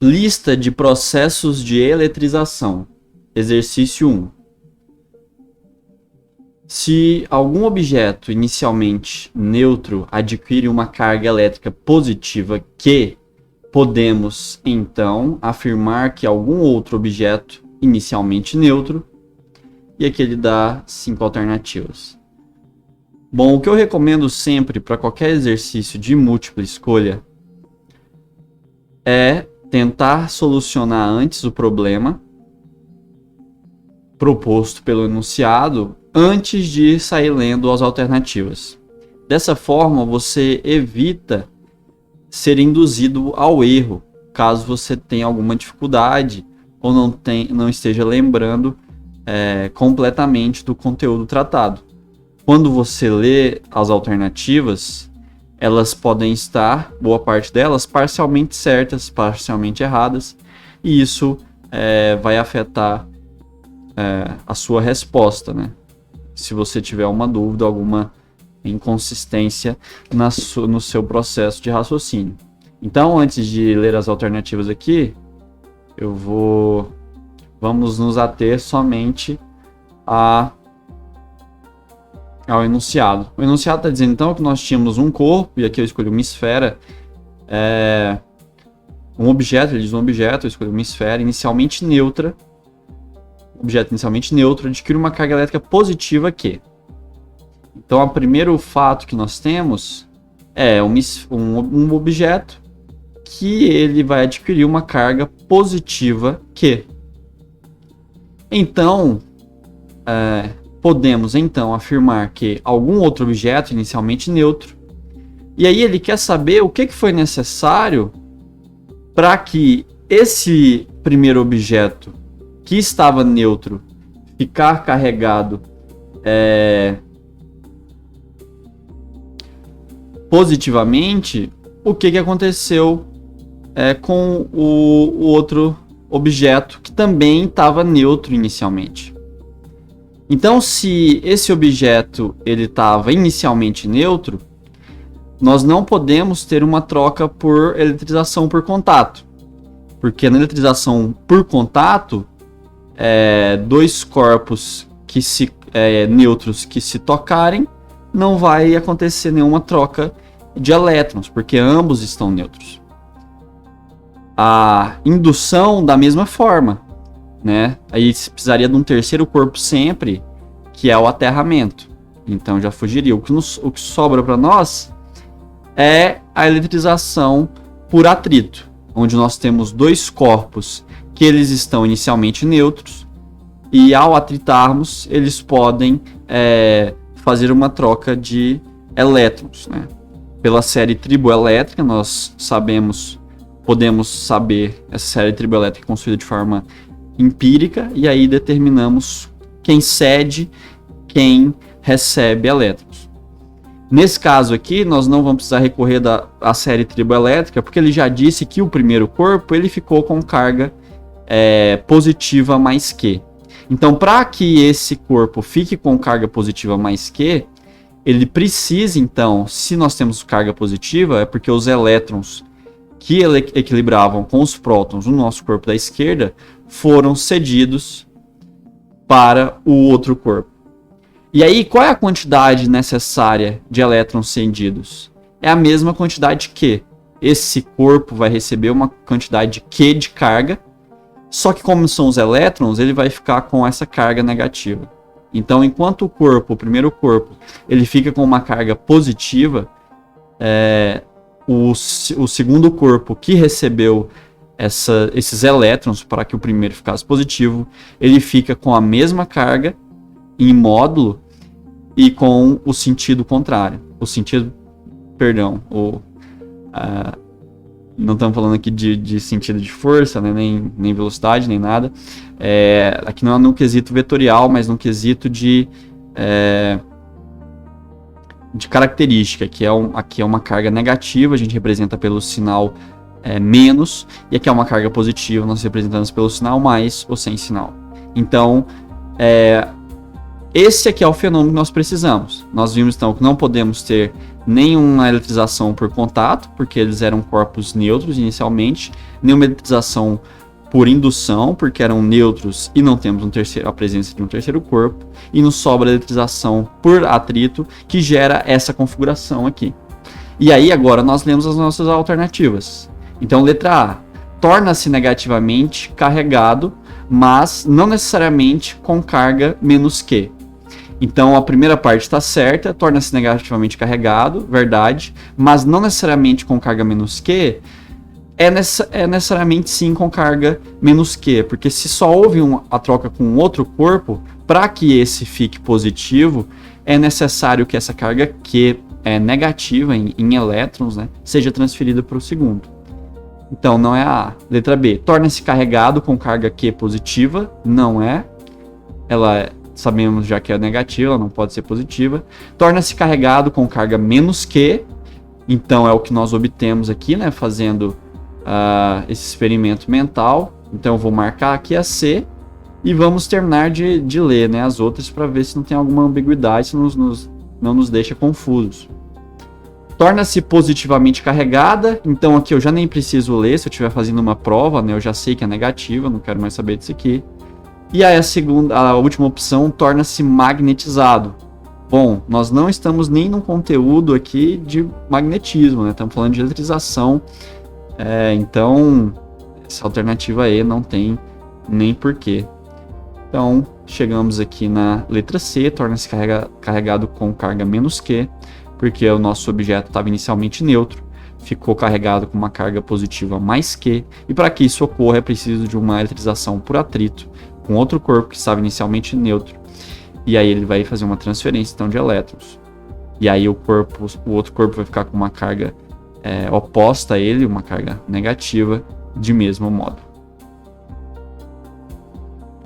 Lista de processos de eletrização. Exercício 1. Se algum objeto inicialmente neutro adquire uma carga elétrica positiva Q, podemos, então, afirmar que algum outro objeto inicialmente neutro, e aqui ele dá 5 alternativas. Bom, o que eu recomendo sempre para qualquer exercício de múltipla escolha é tentar solucionar antes o problema proposto pelo enunciado antes de sair lendo as alternativas. Dessa forma, você evita ser induzido ao erro, caso você tenha alguma dificuldade ou não esteja lembrando completamente do conteúdo tratado. Quando você lê as alternativas, elas podem estar, boa parte delas, parcialmente certas, parcialmente erradas, e isso vai afetar a sua resposta, né? Se você tiver uma dúvida, alguma inconsistência no seu processo de raciocínio. Então, antes de ler as alternativas aqui, vamos nos ater somente ao enunciado. O enunciado está dizendo então que nós tínhamos um corpo, e aqui eu escolhi uma esfera, um objeto, ele diz um objeto, eu escolhi uma esfera inicialmente neutra. O objeto inicialmente neutro adquire uma carga elétrica positiva Q. Então, o primeiro fato que nós temos é um objeto que ele vai adquirir uma carga positiva Q. Então, podemos então afirmar que algum outro objeto inicialmente neutro, e aí ele quer saber o que foi necessário para que esse primeiro objeto que estava neutro ficar carregado positivamente, o que aconteceu com o outro objeto que também estava neutro inicialmente. Então, se esse objeto ele estava inicialmente neutro, nós não podemos ter uma troca por eletrização por contato, porque na eletrização por contato, dois corpos neutros que se tocarem, não vai acontecer nenhuma troca de elétrons, porque ambos estão neutros. A indução da mesma forma, né? Aí se precisaria de um terceiro corpo sempre, que é o aterramento. Então já fugiria. O que sobra para nós é a eletrização por atrito, onde nós temos dois corpos que eles estão inicialmente neutros, e ao atritarmos, eles podem fazer uma troca de elétrons, né? Pela série triboelétrica, nós podemos saber essa série triboelétrica construída de forma empírica, e aí determinamos quem cede, quem recebe elétrons. Nesse caso aqui, nós não vamos precisar recorrer à série triboelétrica, porque ele já disse que o primeiro corpo ele ficou com carga positiva mais Q. Então, para que esse corpo fique com carga positiva mais Q, ele precisa, então, se nós temos carga positiva, é porque os elétrons que equilibravam com os prótons no nosso corpo da esquerda foram cedidos para o outro corpo. E aí, qual é a quantidade necessária de elétrons cedidos? É a mesma quantidade Q. Esse corpo vai receber uma quantidade Q de carga, só que como são os elétrons, ele vai ficar com essa carga negativa. Então, enquanto o primeiro corpo, ele fica com uma carga positiva, o segundo corpo que recebeu esses elétrons para que o primeiro ficasse positivo, ele fica com a mesma carga em módulo e com o sentido contrário. Não estamos falando aqui de sentido de força, né, nem velocidade, nem nada. Aqui não é no quesito vetorial, mas no quesito de característica, que aqui é uma carga negativa, a gente representa pelo sinal menos, e aqui é uma carga positiva, nós representamos pelo sinal mais ou sem sinal. Então, esse aqui é o fenômeno que nós precisamos. Nós vimos então que não podemos ter nenhuma eletrização por contato, porque eles eram corpos neutros inicialmente, nenhuma eletrização por indução, porque eram neutros e não temos a presença de um terceiro corpo, e nos sobra eletrização por atrito, que gera essa configuração aqui. E aí agora nós lemos as nossas alternativas. Então, letra A, torna-se negativamente carregado, mas não necessariamente com carga menos Q. Então a primeira parte está certa, torna-se negativamente carregado, verdade, mas não necessariamente com carga menos Q, é necessariamente sim com carga menos Q, porque se só houve a troca com outro corpo, para que esse fique positivo, é necessário que essa carga Q é negativa em elétrons, né, seja transferida para o segundo. Então não é a A. Letra B, torna-se carregado com carga Q positiva, não é. Ela sabemos já que é negativa, ela não pode ser positiva. Torna-se carregado com carga menos Q, então é o que nós obtemos aqui, né, fazendo esse experimento mental. Então eu vou marcar aqui a C e vamos terminar de ler, né, as outras para ver se não tem alguma ambiguidade, se não nos deixa confusos. Torna-se positivamente carregada, então aqui eu já nem preciso ler, se eu estiver fazendo uma prova, né, eu já sei que é negativa, não quero mais saber disso aqui. E aí a última opção, torna-se magnetizado. Bom, nós não estamos nem no conteúdo aqui de magnetismo, né? Estamos falando de eletrização, então essa alternativa E não tem nem porquê. Então chegamos aqui na letra C, torna-se carregado com carga menos Q, porque o nosso objeto estava inicialmente neutro, ficou carregado com uma carga positiva mais Q, e para que isso ocorra é preciso de uma eletrização por atrito com outro corpo que estava inicialmente neutro, e aí ele vai fazer uma transferência então de elétrons, e aí o outro corpo vai ficar com uma carga oposta a ele, uma carga negativa, de mesmo modo.